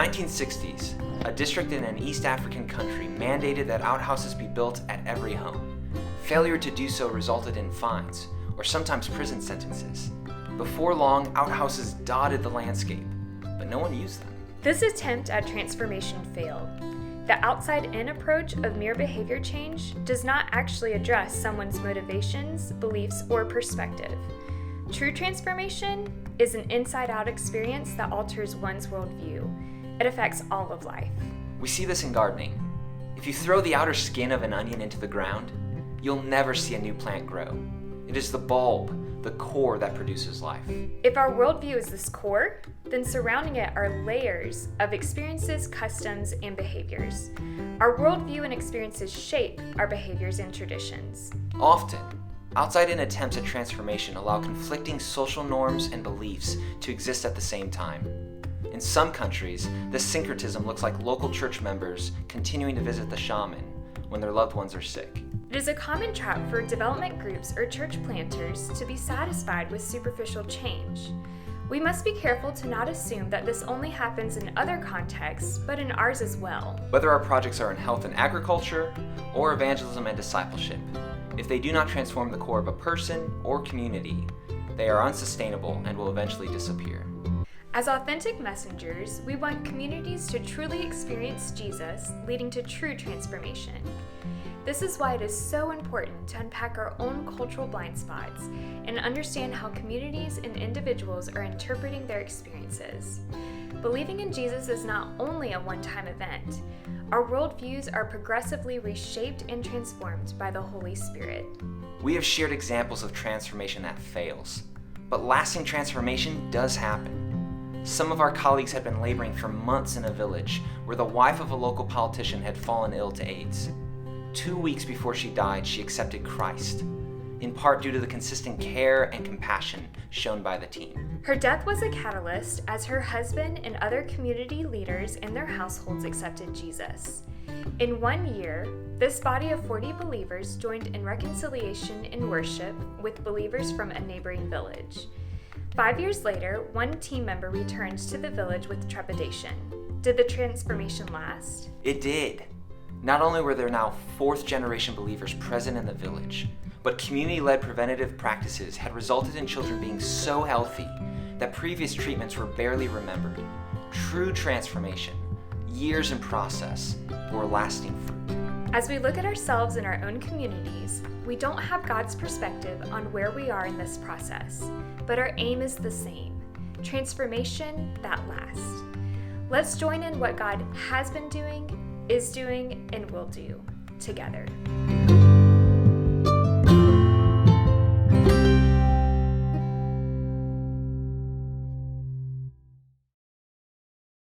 1960s, a district in an East African country mandated that outhouses be built at every home. Failure to do so resulted in fines, or sometimes prison sentences. Before long, outhouses dotted the landscape, but no one used them. This attempt at transformation failed. The outside-in approach of mere behavior change does not actually address someone's motivations, beliefs, or perspective. True transformation is an inside-out experience that alters one's worldview. It affects all of life. We see this in gardening. If you throw the outer skin of an onion into the ground, you'll never see a new plant grow. It is the bulb, the core, that produces life. If our worldview is this core, then surrounding it are layers of experiences, customs, and behaviors. Our worldview and experiences shape our behaviors and traditions. Often, outside-in attempts at transformation allow conflicting social norms and beliefs to exist at the same time. In some countries, this syncretism looks like local church members continuing to visit the shaman when their loved ones are sick. It is a common trap for development groups or church planters to be satisfied with superficial change. We must be careful to not assume that this only happens in other contexts, but in ours as well. Whether our projects are in health and agriculture, or evangelism and discipleship, if they do not transform the core of a person or community, they are unsustainable and will eventually disappear. As authentic messengers, we want communities to truly experience Jesus, leading to true transformation. This is why it is so important to unpack our own cultural blind spots and understand how communities and individuals are interpreting their experiences. Believing in Jesus is not only a one-time event. Our worldviews are progressively reshaped and transformed by the Holy Spirit. We have shared examples of transformation that fails, but lasting transformation does happen. Some of our colleagues had been laboring for months in a village where the wife of a local politician had fallen ill to AIDS. 2 weeks before she died, she accepted Christ, in part due to the consistent care and compassion shown by the team. Her death was a catalyst as her husband and other community leaders in their households accepted Jesus. In 1 year, this body of 40 believers joined in reconciliation and worship with believers from a neighboring village. 5 years later, one team member returned to the village with trepidation. Did the transformation last? It did. Not only were there now fourth-generation believers present in the village, but community-led preventative practices had resulted in children being so healthy that previous treatments were barely remembered. True transformation, years in process, bore lasting fruit. As we look at ourselves in our own communities, we don't have God's perspective on where we are in this process, but our aim is the same: transformation that lasts. Let's join in what God has been doing, is doing, and will do together.